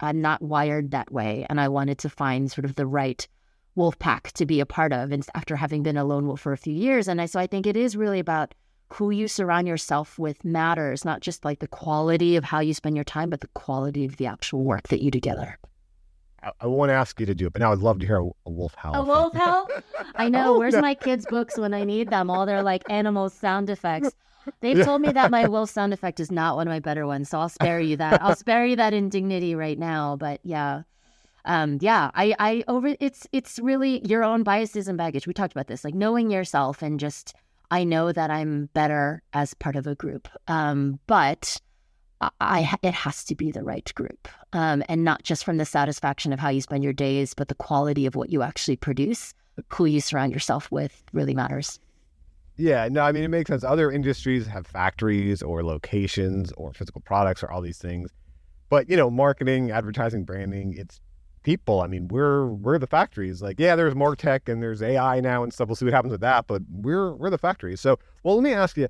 I'm not wired that way. And I wanted to find sort of the right wolf pack to be a part of, and after having been a lone wolf for a few years. And so I think it is really about who you surround yourself with matters, not just the quality of how you spend your time, but the quality of the actual work that you do together. I won't ask you to do it, but now I'd love to hear a wolf howl. A wolf howl? I know. Where's my kids' books when I need them? All their animal sound effects. They've told me that my wolf sound effect is not one of my better ones, so I'll spare you that. I'll spare you that indignity right now. But yeah, it's really your own biases and baggage. We talked about this, knowing yourself, and just, I know that I'm better as part of a group, but it has to be the right group, and not just from the satisfaction of how you spend your days, but the quality of what you actually produce. Who you surround yourself with really matters. Yeah, no, I mean, it makes sense. Other industries have factories or locations or physical products or all these things. But, marketing, advertising, branding, it's people. I mean, we're the factories. There's more tech and there's AI now and stuff. We'll see what happens with that, but we're the factories. So, let me ask you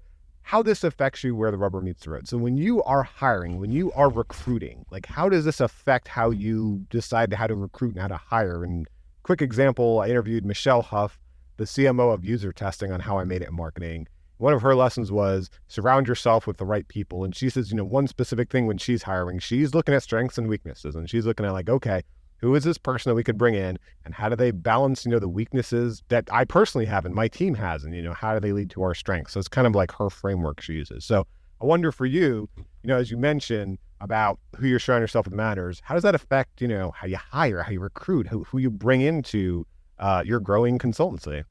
how this affects you where the rubber meets the road. So when you are hiring, when you are recruiting, how does this affect how you decide how to recruit and how to hire? And quick example, I interviewed Michelle Huff, the CMO of user testing, on How I Made It in Marketing. One of her lessons was surround yourself with the right people. And she says, one specific thing when she's hiring, she's looking at strengths and weaknesses. And she's looking at like, okay, who is this person that we could bring in, and how do they balance, the weaknesses that I personally have and my team has, and, how do they lead to our strengths? So it's kind of like her framework she uses. So I wonder for you, as you mentioned about who you're surrounding yourself with matters, how does that affect, how you hire, how you recruit, who you bring into your growing consultancy?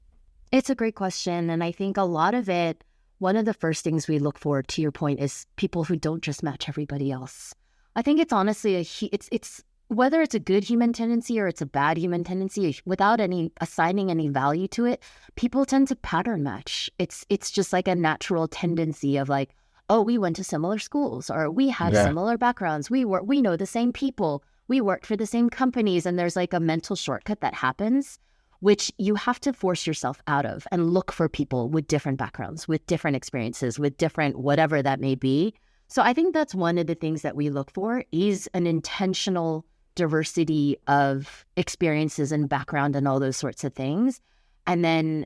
It's a great question. And I think a lot of it, one of the first things we look for, to your point, is people who don't just match everybody else. I think it's honestly, it's whether it's a good human tendency or it's a bad human tendency, without assigning any value to it, people tend to pattern match. It's just like a natural tendency of like, oh, we went to similar schools, or we have similar backgrounds. We know the same people. We worked for the same companies. And there's like a mental shortcut that happens, which you have to force yourself out of and look for people with different backgrounds, with different experiences, with different whatever that may be. So I think that's one of the things that we look for is an intentional diversity of experiences and background and all those sorts of things. And then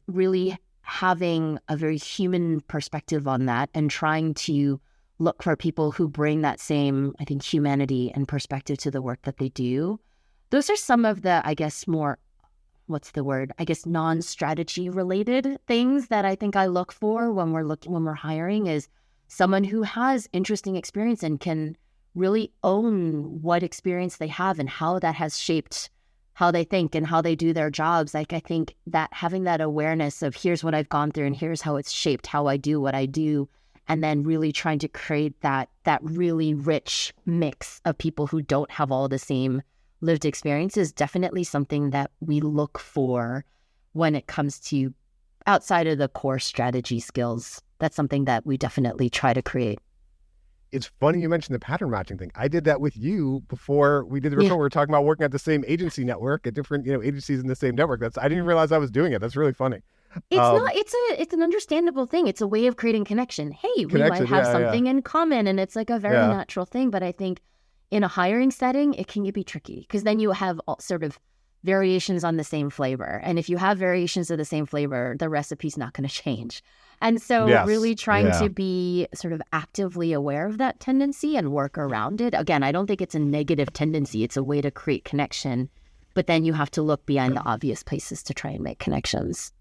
really having a very human perspective on that and trying to look for people who bring that same, I think, humanity and perspective to the work that they do. Those are some of the, I guess, more, non-strategy related things that I think I look for when we're hiring, is someone who has interesting experience and can really own what experience they have and how that has shaped how they think and how they do their jobs. Like, I think that having that awareness of here's what I've gone through and here's how it's shaped how I do what I do, and then really trying to create that really rich mix of people who don't have all the same lived experience is definitely something that we look for when it comes to outside of the core strategy skills. That's something that we definitely try to create. It's funny you mentioned the pattern matching thing. I did that with you before we did the referral. We were talking about working at the same agency network, at different agencies in the same network. I didn't realize I was doing it. That's really funny. It's an understandable thing. It's a way of creating connection. Hey, we might have something in common, and it's like a very natural thing. But I think in a hiring setting, it can be tricky because then you have all sort of variations on the same flavor. And if you have variations of the same flavor, the recipe's not going to change. And so really trying to be sort of actively aware of that tendency and work around it. Again, I don't think it's a negative tendency. It's a way to create connection. But then you have to look behind the obvious places to try and make connections.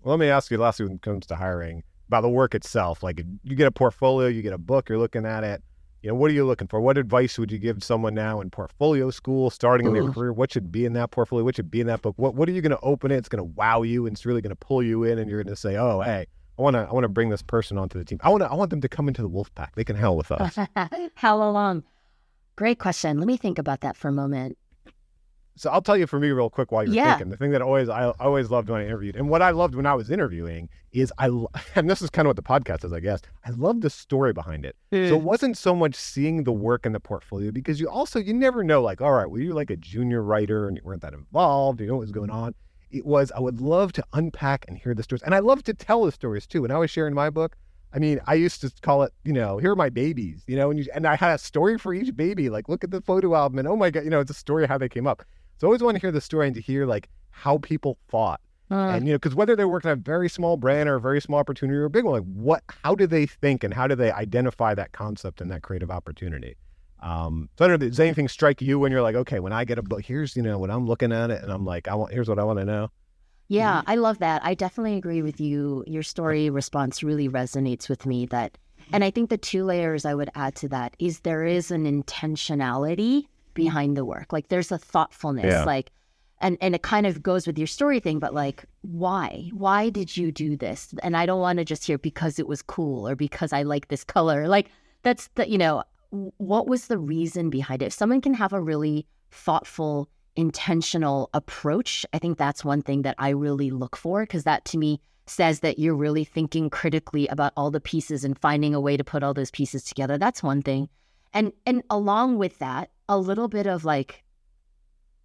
Well, let me ask you lastly when it comes to hiring about the work itself. Like, you get a portfolio, you get a book, you're looking at it. What are you looking for? What advice would you give someone now in portfolio school, starting in their career? What should be in that portfolio? What should be in that book? What are you going to open it? It's going to wow you, and it's really going to pull you in, and you're going to say, oh, hey, I want to bring this person onto the team. I want them to come into the wolf pack. They can hell with us. How long? Great question. Let me think about that for a moment. So I'll tell you for me real quick while you're thinking. The thing that I always loved when I interviewed, and what I loved when I was interviewing is and this is kind of what the podcast is, I guess. I love the story behind it. So it wasn't so much seeing the work in the portfolio, because you never know, like, all right, well, you're like a junior writer and you weren't that involved. You know what was going on. It was, I would love to unpack and hear the stories. And I love to tell the stories too. When I was sharing my book, I mean, I used to call it, here are my babies, and I had a story for each baby. Like, look at the photo album and oh my God, it's a story of how they came up. So I always want to hear the story and to hear like how people thought. And, because whether they're working on a very small brand or a very small opportunity or a big one, like how do they think and how do they identify that concept and that creative opportunity? So I don't know, does anything strike you when you're like, okay, when I get a book, here's, when I'm looking at it and I'm like, here's what I want to know. Yeah, I love that. I definitely agree with you. Your story response really resonates with me and I think the two layers I would add to that is there is an intentionality behind the work. Like, there's a thoughtfulness, like, and it kind of goes with your story thing, but like, why did you do this? And I don't want to just hear because it was cool or because I like this color. Like, that's what was the reason behind it? If someone can have a really thoughtful, intentional approach, I think that's one thing that I really look for, because that to me says that you're really thinking critically about all the pieces and finding a way to put all those pieces together. That's one thing. And along with that, a little bit of like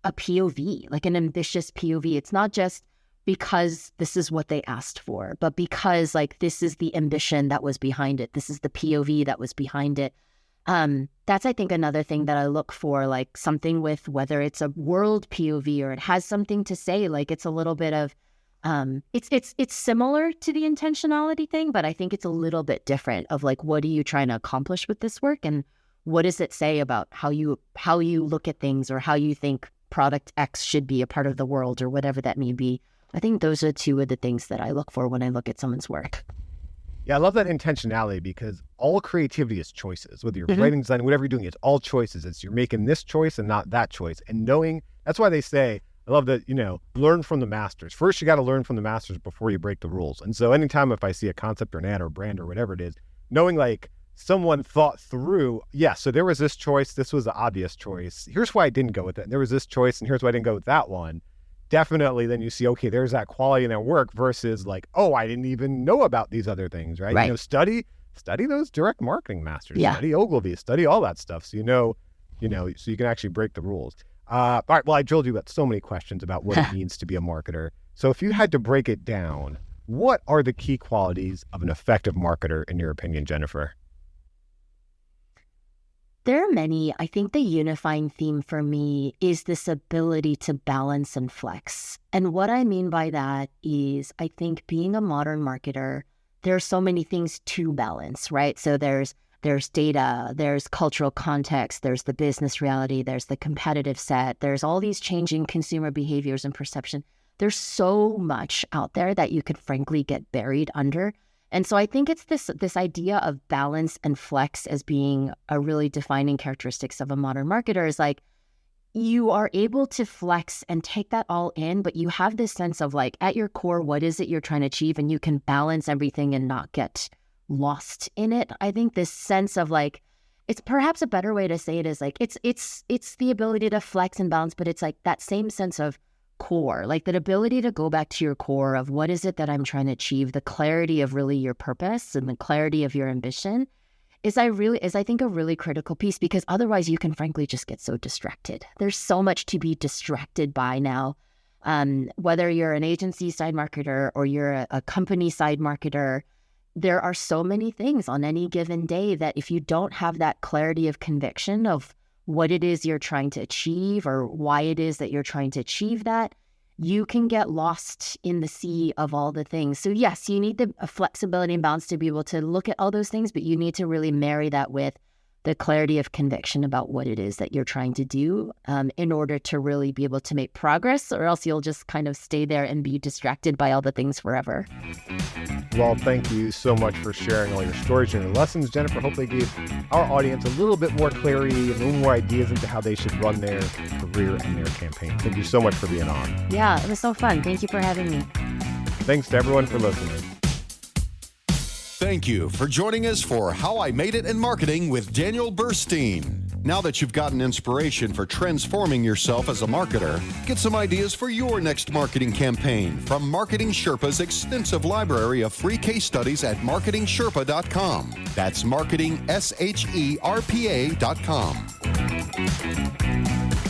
a POV, like an ambitious POV. It's not just because this is what they asked for, but because like this is the ambition that was behind it. This is the POV that was behind it. That's, I think, another thing that I look for, like something with whether it's a world POV or it has something to say, like it's a little bit of It's similar to the intentionality thing, but I think it's a little bit different of like, what are you trying to accomplish with this work, and what does it say about how you look at things, or how you think product X should be a part of the world, or whatever that may be. I think those are two of the things that I look for when I look at someone's work. Yeah, I love that intentionality, because all creativity is choices. Whether you're writing, design, whatever you're doing, it's all choices. It's you're making this choice and not that choice. And knowing, that's why they say, I love that, learn from the masters. First, you got to learn from the masters before you break the rules. And so anytime if I see a concept or an ad or brand or whatever it is, knowing like someone thought through, so there was this choice. This was the obvious choice. Here's why I didn't go with it. There was this choice, and here's why I didn't go with that one. Definitely then you see, okay, there's that quality in their work versus like, oh, I didn't even know about these other things, right? Right. Study those direct marketing masters, Yeah. study Ogilvy, study all that stuff. So, so you can actually break the rules. All right, well, I drilled you about so many questions about what it means to be a marketer. So if you had to break it down, what are the key qualities of an effective marketer in your opinion, Jennifer? There are many. I think the unifying theme for me is this ability to balance and flex. And what I mean by that is, I think being a modern marketer, there are so many things to balance, right? So there's data, there's cultural context, there's the business reality, there's the competitive set, there's all these changing consumer behaviors and perception. There's so much out there that you could frankly get buried under. And so I think it's this idea of balance and flex as being a really defining characteristics of a modern marketer, is like, you are able to flex and take that all in, but you have this sense of like, at your core, what is it you're trying to achieve? And you can balance everything and not get lost in it. I think this sense of like, it's perhaps a better way to say it is like, it's the ability to flex and balance, but it's like that same sense of core, like that ability to go back to your core of what is it that I'm trying to achieve, the clarity of really your purpose and the clarity of your ambition is I think a really critical piece, because otherwise you can frankly just get so distracted. There's so much to be distracted by now. Whether you're an agency side marketer or you're a company side marketer, there are so many things on any given day that if you don't have that clarity of conviction of what it is you're trying to achieve or why it is that you're trying to achieve that, you can get lost in the sea of all the things. So yes, you need the flexibility and balance to be able to look at all those things, but you need to really marry that with the clarity of conviction about what it is that you're trying to do in order to really be able to make progress, or else you'll just kind of stay there and be distracted by all the things forever. Well, thank you so much for sharing all your stories and your lessons, Jennifer. Hopefully gave our audience a little bit more clarity and a little more ideas into how they should run their career and their campaign. Thank you so much for being on. Yeah, it was so fun. Thank you for having me. Thanks to everyone for listening. Thank you for joining us for How I Made It in Marketing with Daniel Burstein. Now that you've gotten inspiration for transforming yourself as a marketer, get some ideas for your next marketing campaign from Marketing Sherpa's extensive library of free case studies at marketingsherpa.com. That's marketingsherpa.com.